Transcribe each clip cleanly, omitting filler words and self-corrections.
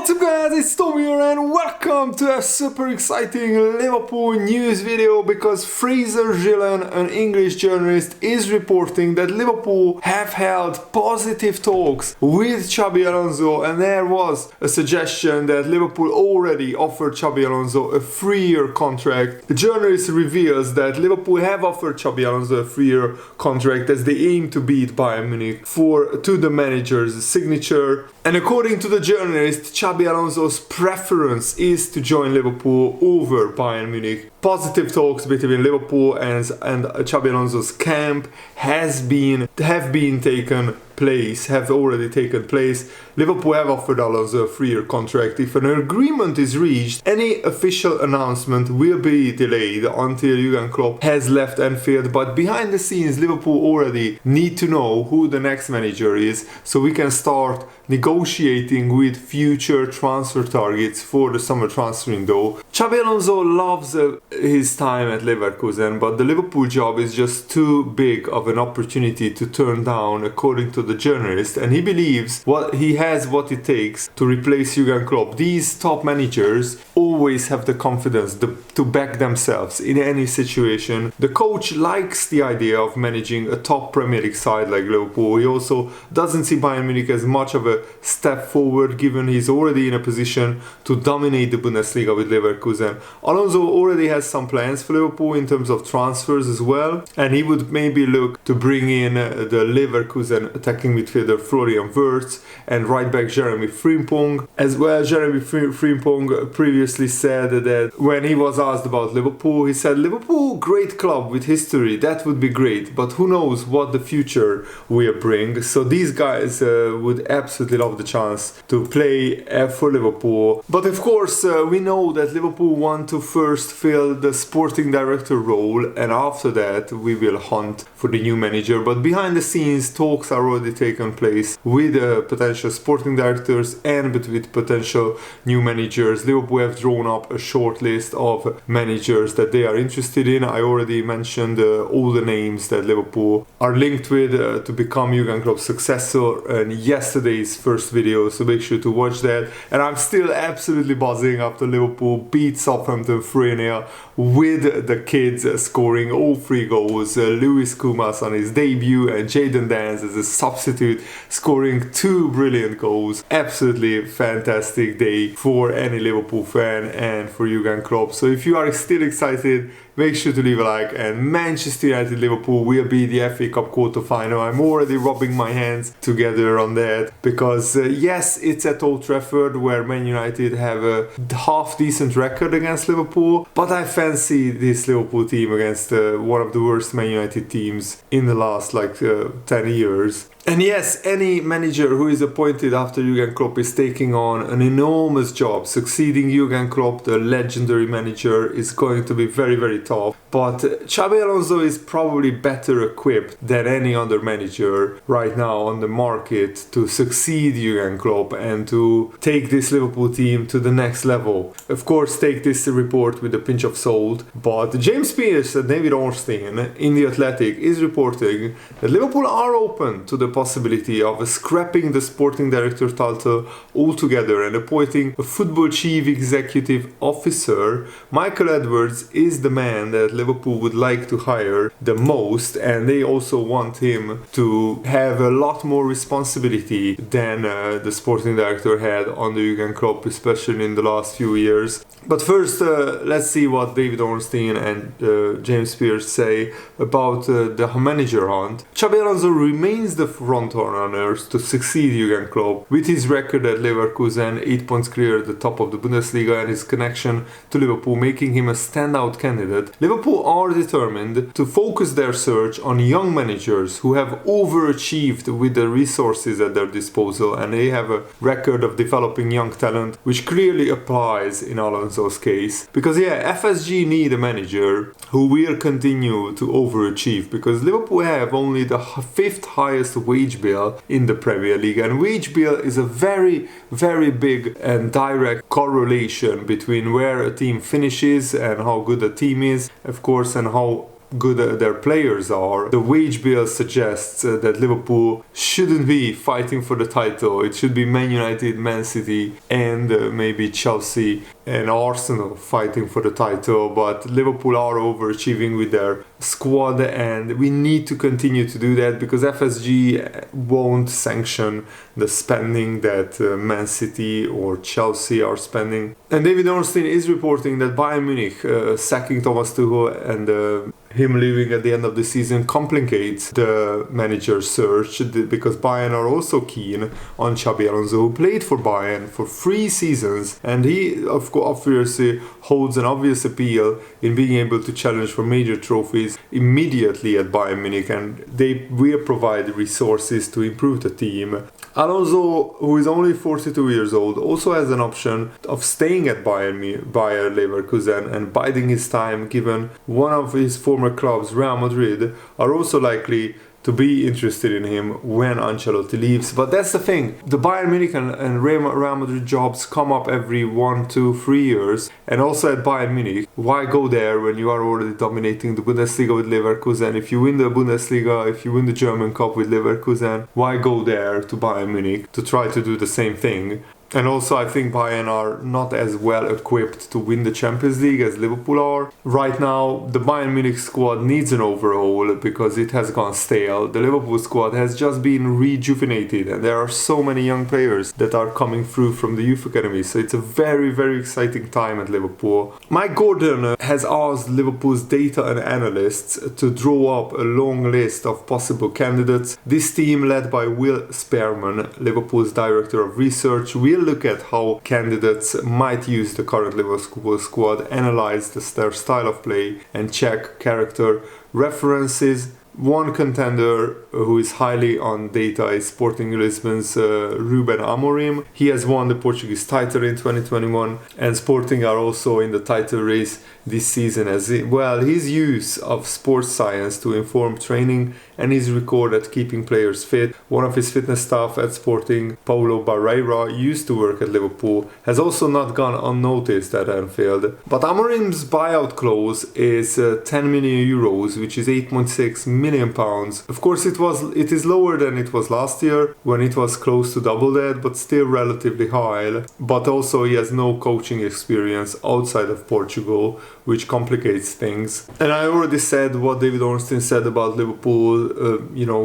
What's up guys, it's Tom here and welcome to a super exciting Liverpool news video because Fraser Gillen, an English journalist, is reporting that Liverpool have held positive talks with Xabi Alonso, and there was a suggestion that Liverpool already offered Xabi Alonso a 3-year contract. The journalist reveals that Liverpool have offered Xabi Alonso a 3-year contract as they aim to beat Bayern Munich to the manager's signature. And according to the journalist, Xabi Alonso's preference is to join Liverpool over Bayern Munich. Positive talks between Liverpool and Xabi Alonso's camp have already taken place. Liverpool have offered Alonso a 3-year contract. If an agreement is reached, any official announcement will be delayed until Jurgen Klopp has left Anfield. But behind the scenes, Liverpool already need to know who the next manager is, so we can start negotiating with future transfer targets for the summer transfer window. Xabi Alonso loves his time at Leverkusen, but the Liverpool job is just too big of an opportunity to turn down, according to the journalist, and he believes he has what it takes to replace Jurgen Klopp. These top managers always have the confidence to back themselves in any situation. The coach likes the idea of managing a top Premier League side like Liverpool. He also doesn't see Bayern Munich as much of a step forward, given he's already in a position to dominate the Bundesliga with Leverkusen. Alonso already has some plans for Liverpool in terms of transfers as well, and he would maybe look to bring in the Leverkusen attacking midfielder Florian Wirtz and right back Jeremy Frimpong as well. Jeremy Frimpong previously said that when he was asked about Liverpool, he said, "Liverpool, great club with history, that would be great, but who knows what the future will bring." So these guys would absolutely love the chance to play for Liverpool. But of course, we know that Liverpool want to first fill the sporting director role, and after that we will hunt for the new manager. But behind the scenes, talks are already taken place with potential sporting directors and with potential new managers. Liverpool have drawn up a short list of managers that they are interested in. I already mentioned all the names that Liverpool are linked with to become Jurgen Klopp's successor in yesterday's first video, so make sure to watch that. And I'm still absolutely buzzing after Liverpool beat Southampton 3-0 with the kids scoring all 3 goals. Lewis Kumas on his debut and Jadon Dance as a substitute scoring 2 brilliant goals. Absolutely fantastic day for any Liverpool fan and for Jurgen Klopp. So if you are still excited, make sure to leave a like. And Manchester United Liverpool will be the FA Cup quarter-final. I'm already rubbing my hands together on that because yes, it's at Old Trafford where Man United have a half-decent record against Liverpool, but I fancy this Liverpool team against one of the worst Man United teams in the last 10 years. And yes, any manager who is appointed after Jurgen Klopp is taking on an enormous job. Succeeding Jurgen Klopp, the legendary manager, is going to be very, very tough. But Xabi Alonso is probably better equipped than any other manager right now on the market to succeed Jurgen Klopp and to take this Liverpool team to the next level. Of course, take this report with a pinch of salt, but James Pearce and David Ornstein in The Athletic is reporting that Liverpool are open to the possibility of scrapping the sporting director title altogether and appointing a football chief executive officer. Michael Edwards is the man that Liverpool would like to hire the most, and they also want him to have a lot more responsibility than the sporting director had under Jurgen Klopp, especially in the last few years. But first, let's see what David Ornstein and James Pearce say about the manager hunt. Xabi Alonso remains the front-runners to succeed Jurgen Klopp. With his record at Leverkusen, 8 points clear at the top of the Bundesliga, and his connection to Liverpool making him a standout candidate, Liverpool are determined to focus their search on young managers who have overachieved with the resources at their disposal, and they have a record of developing young talent, which clearly applies in Alonso's case. Because FSG need a manager who will continue to overachieve, because Liverpool have only the 5th highest wage bill in the Premier League, and wage bill is a very, very big and direct correlation between where a team finishes and how good a team is, of course, and how good their players are, the wage bill suggests that Liverpool shouldn't be fighting for the title. It should be Man United, Man City, and maybe Chelsea and Arsenal fighting for the title. But Liverpool are overachieving with their squad, and we need to continue to do that because FSG won't sanction the spending that Man City or Chelsea are spending. And David Ornstein is reporting that Bayern Munich sacking Thomas Tuchel and him leaving at the end of the season complicates the manager search because Bayern are also keen on Xabi Alonso, who played for Bayern for 3 seasons, and he obviously holds an obvious appeal in being able to challenge for major trophies immediately at Bayern Munich, and they will provide resources to improve the team. Alonso, who is only 42 years old, also has an option of staying at Bayer Leverkusen and biding his time, given one of his former clubs, Real Madrid, are also likely to be interested in him when Ancelotti leaves. But that's the thing, the Bayern Munich and Real Madrid jobs come up every 1, 2, 3 years, and also at Bayern Munich. Why go there when you are already dominating the Bundesliga with Leverkusen? If you win the Bundesliga, if you win the German Cup with Leverkusen, why go there to Bayern Munich to try to do the same thing? And also I think Bayern are not as well equipped to win the Champions League as Liverpool are. Right now the Bayern Munich squad needs an overhaul because it has gone stale. The Liverpool squad has just been rejuvenated and there are so many young players that are coming through from the youth academy. So it's a very, very exciting time at Liverpool. Mike Gordon has asked Liverpool's data and analysts to draw up a long list of possible candidates. This team, led by Will Spearman, Liverpool's director of research, will look at how candidates might use the current Liverpool squad, analyze their style of play, and check character references. One contender who is highly on data is Sporting Lisbon's Ruben Amorim. He has won the Portuguese title in 2021, and Sporting are also in the title race this season as well. His use of sports science to inform training and his record at keeping players fit. One of his fitness staff at Sporting, Paulo Barreira, used to work at Liverpool, has also not gone unnoticed at Anfield. But Amorim's buyout clause is 10 million euros, which is 8.6 million pounds. Of course, it is lower than it was last year when it was close to double that, but still relatively high. But also he has no coaching experience outside of Portugal, which complicates things. And I already said what David Ornstein said about Liverpool,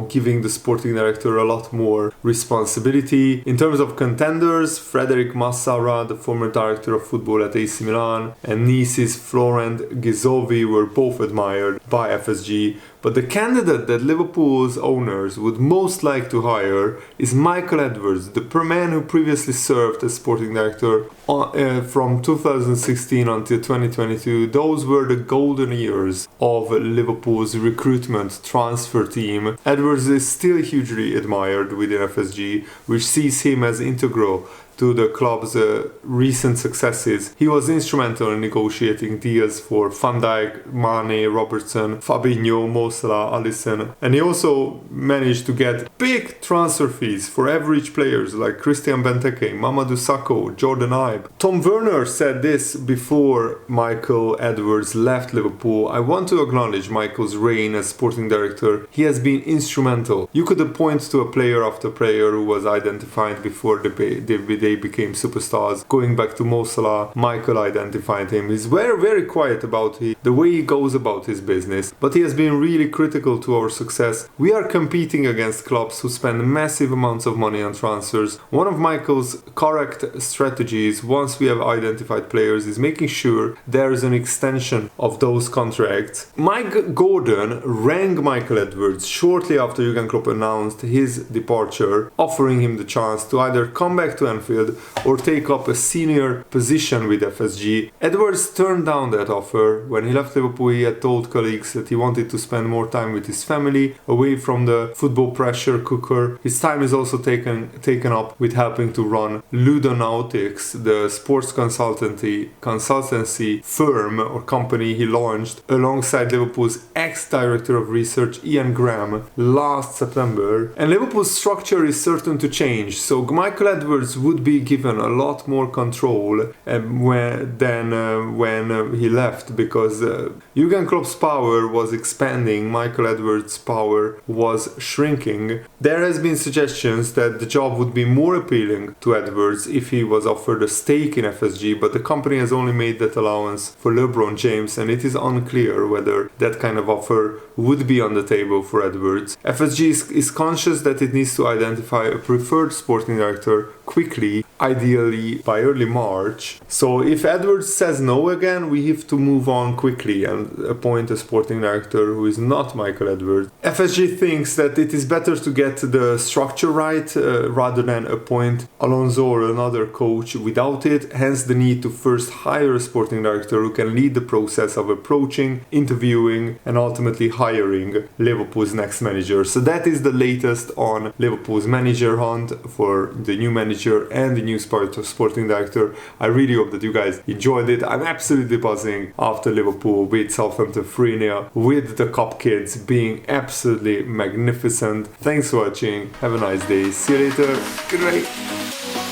giving the sporting director a lot more responsibility. In terms of contenders, Frederic Massara, the former director of football at AC Milan, and Nice's Florent Ghizovi were both admired by FSG. But the candidate that Liverpool's owners would most like to hire is Michael Edwards, the man who previously served as sporting director from 2016 until 2022. Those were the golden years of Liverpool's recruitment transfer team. Edwards is still hugely admired within FSG, which sees him as integral to the club's recent successes. He was instrumental in negotiating deals for Van Dijk, Mane, Robertson, Fabinho, Mo Salah, Alisson, and he also managed to get big transfer fees for average players like Christian Benteke, Mamadou Sakho, Jordan Ibe. Tom Werner said this before Michael Edwards left Liverpool: "I want to acknowledge Michael's reign as sporting director. He has been instrumental. You could point to a player after player who was identified before they became superstars. Going back to Mo Salah, Michael identified him. He's very, very quiet about the way he goes about his business, but he has been really critical to our success. We are competing against clubs who spend massive amounts of money on transfers. One of Michael's correct strategies, once we have identified players, is making sure there is an extension of those contracts." Mike Gordon rang Michael Edwards shortly after Jurgen Klopp announced his departure, offering him the chance to either come back to Anfield or take up a senior position with FSG. Edwards turned down that offer. When he left Liverpool, he had told colleagues that he wanted to spend more time with his family, away from the football pressure cooker. His time is also taken up with helping to run Ludonautics, the sports consultancy firm or company he launched alongside Liverpool's ex-director of research Ian Graham last September. And Liverpool's structure is certain to change, so Michael Edwards would would be given a lot more control when he left, because Jurgen Klopp's power was expanding, Michael Edwards' power was shrinking. There has been suggestions that the job would be more appealing to Edwards if he was offered a stake in FSG, but the company has only made that allowance for LeBron James, and it is unclear whether that kind of offer would be on the table for Edwards. FSG is conscious that it needs to identify a preferred sporting director quickly, ideally by early March. So if Edwards says no again, we have to move on quickly and appoint a sporting director who is not Michael Edwards. FSG thinks that it is better to get the structure right rather than appoint Alonso or another coach without it, hence the need to first hire a sporting director who can lead the process of approaching, interviewing and ultimately hiring Liverpool's next manager. So that is the latest on Liverpool's manager hunt for the new manager and the new sporting director. I really hope that you guys enjoyed it. I'm absolutely buzzing after Liverpool beat Southampton 3-0 with the Cup kids being absolutely magnificent. Thanks for watching. Have a nice day. See you later. Good night.